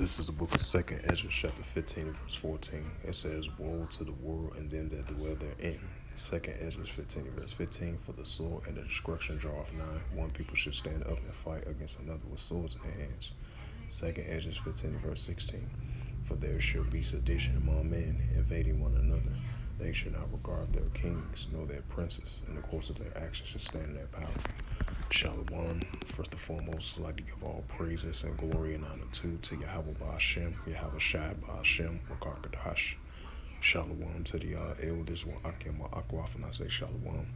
This is the book of 2nd Ezra, chapter 15, verse 14. It says, Woe to the world and them that dwell therein. 2nd Ezra 15, verse 15. For the sword and the destruction draweth nigh. One people should stand up and fight against another with swords in their hands. 2nd Ezra 15, verse 16. For there shall be sedition among men, invading one another. They should not regard their kings, nor their princes, and the course of their actions should stand in their power. Shalom. First and foremost, I'd like to give all praises and glory and honor to Yahweh Ba'ashem, Yahweh Shai Ba'ashem, Wakakadash. Shalom to the elders, Wa'akim, Wa'akwaf, and I say Shalom.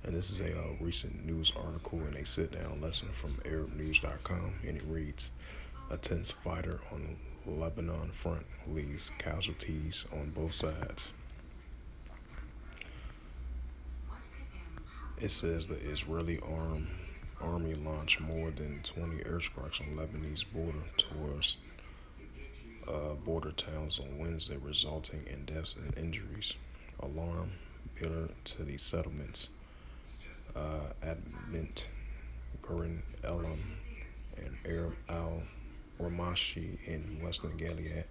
And this is a recent news article and a sit-down lesson from ArabNews.com, and it reads, A tense fighter on Lebanon front leaves casualties on both sides. It says the Israeli army launched more than 20 airstrikes on Lebanese border towards border towns on Wednesday, resulting in deaths and injuries. Alarm bitter to the settlements. Admit Gurin Elam and Arab al Ramashi in Western Gilead,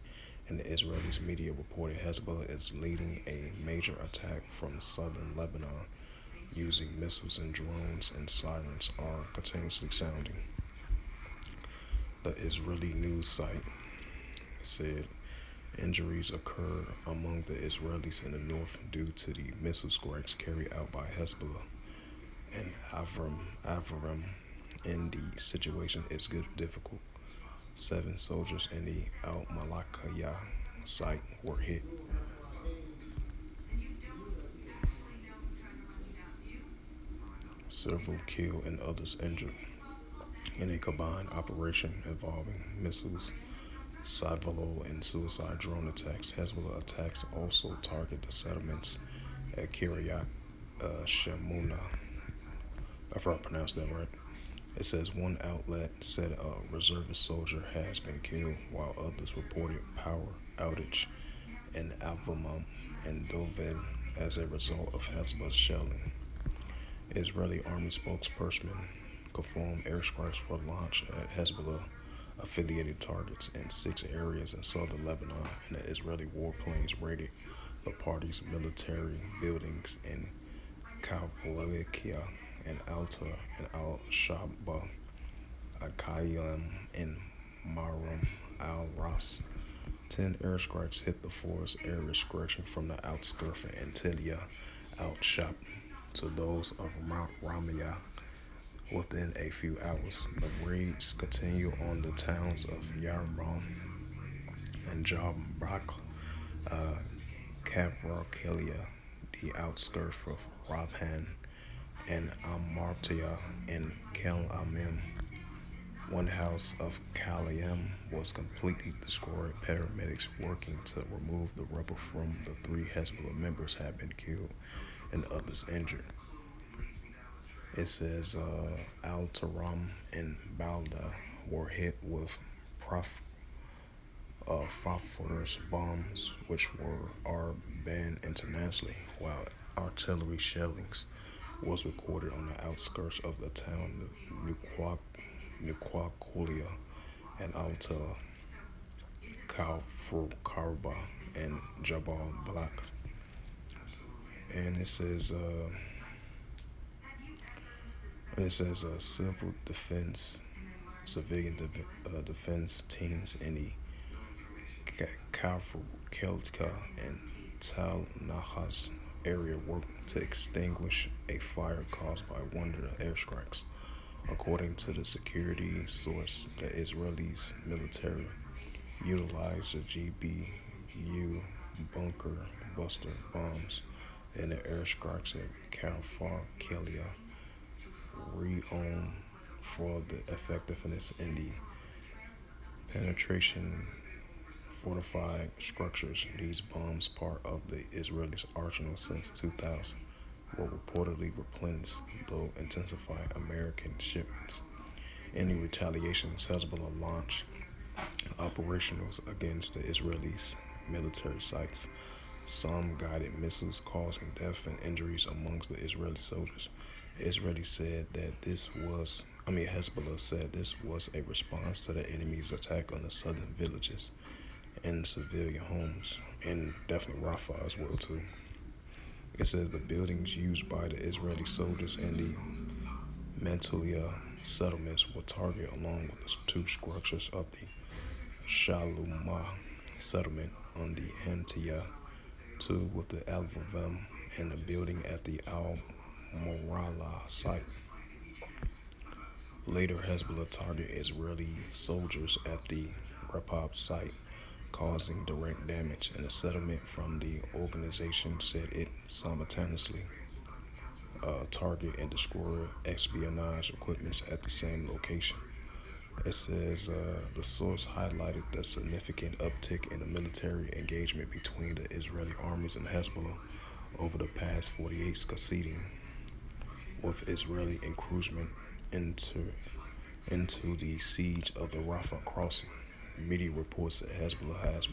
and the Israelis media reported Hezbollah is leading a major attack from southern Lebanon using missiles and drones, and sirens are continuously sounding. The Israeli news site said injuries occur among the Israelis in the north due to the missile strikes carried out by Hezbollah and Avram, and the situation is difficult. 7 soldiers in the Al Malakaya site were hit. Several killed and others injured in a combined operation involving missiles, cyber and suicide drone attacks. Hezbollah attacks also target the settlements at Kiryat Shemuna. If I pronounced that right. It says one outlet said a reservist soldier has been killed, while others reported power outage in Avamam and Doved as a result of Hezbollah's shelling. Israeli army spokesperson confirmed airstrikes were launched at Hezbollah-affiliated targets in 6 areas in southern Lebanon, and the Israeli warplanes raided the party's military buildings in Kavalikia and Alta and Al-Shaba, Akayim, and Maram al-Ras. 10 airstrikes hit the forest area stretching from the outskirts of Antillia, Al-Shab, to those of Mount Ramiyah within a few hours. The raids continue on the towns of Yarmouk and Jabrak, Kabrakelia, the outskirts of Rabhan, and Amartia and Kel Amim. One house of Kalayim was completely destroyed. Paramedics working to remove the rubble from the 3 Hezbollah members have been killed and others injured. It says Al-Taram and Balda were hit with phosphorus bombs, which are banned internationally, while artillery shellings was recorded on the outskirts of the town of Nuquaqulia and Alta Karba and Jabal Balak. And it says civilian defense teams in the Kafur and Tal Nahas area worked to extinguish a fire caused by one of the airstrikes. According to the security source, the Israelis military utilized the GBU bunker buster bombs in the airstrikes at Kafar Kelia, renowned for the effectiveness in the penetration fortified structures. These bombs, part of the Israelis' arsenal since 2000, were reportedly replenished, though intensifying American shipments. Any retaliations, Hezbollah launched operations against the Israelis' military sites, some guided missiles causing death and injuries amongst the Israeli soldiers. Israeli said that Hezbollah said this was a response to the enemy's attack on the southern villages and civilian homes, and definitely Rafah as well too. It says the buildings used by the Israeli soldiers in the Mantulia settlements were targeted along with the two structures of the Shalumah settlement on the Hantia, two with the Alvavim, and the building at the Al Morala site. Later, Hezbollah targeted Israeli soldiers at the Repab site, causing direct damage, and the settlement from the organization said it simultaneously target and destroy espionage equipment at the same location. It says the source highlighted the significant uptick in the military engagement between the Israeli armies and Hezbollah over the past 48 succeeding, with Israeli encroachment into the siege of the Rafah crossing. Media reports that Hezbollah has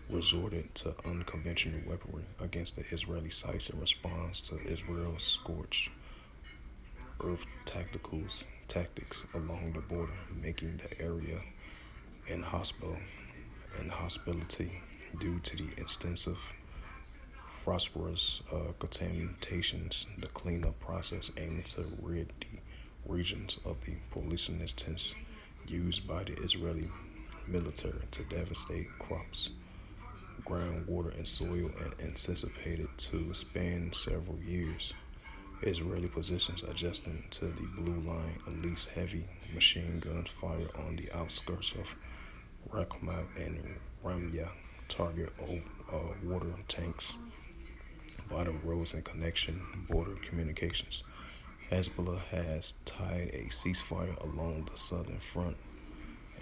resorted to unconventional weaponry against the Israeli sites in response to Israel's scorched earth tactics along the border, making the area inhospitable inhospitality due to the extensive phosphorus contaminations. The cleanup process aimed to rid the regions of the pollutants used by the Israeli military to devastate crops, groundwater, and soil, and anticipated to span several years. Israeli positions adjusting to the Blue Line unleashed heavy machine guns fire on the outskirts of Rakhmat and Ramya, target water tanks, vital roads and connection border communications. Hezbollah has tied a ceasefire along the southern front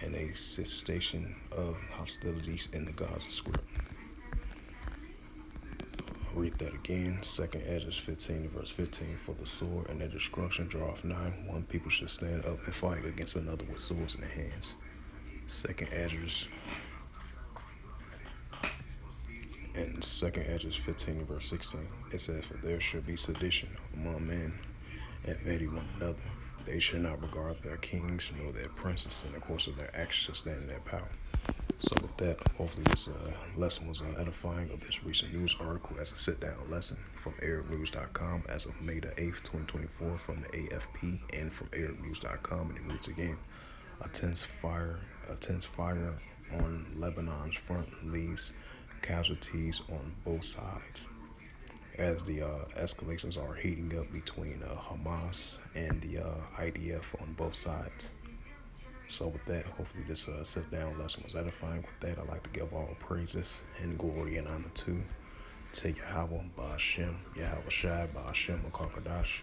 and a cessation of hostilities in the Gaza Strip. Read that again. Second Ezra 15 verse 15. For the sword and the destruction draweth nigh. One people should stand up and fight against another with swords in their hands. Second Ezra Second Ezra 15 verse 16. It says, for there shall be sedition among men, and hating one another. They should not regard their kings nor their princes, and the course of their actions shall stand in their power. So with that, hopefully this lesson was edifying of this recent news article as a sit-down lesson from ArabNews.com as of May the 8th, 2024 from the AFP and from ArabNews.com. And it reads again, a tense fire on Lebanon's front leaves casualties on both sides as the escalations are heating up between Hamas and the IDF on both sides. So with that, hopefully this sit-down lesson was edifying. With that, I'd like to give all praises and glory and honor to Yahweh, Ba'ashem, Yahweh Shai, Ba'ashem, Makakadash.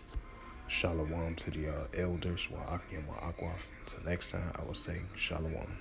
Shalom to the elders, Wa'akim, Wa'akwaf. Till next time, I will say Shalom.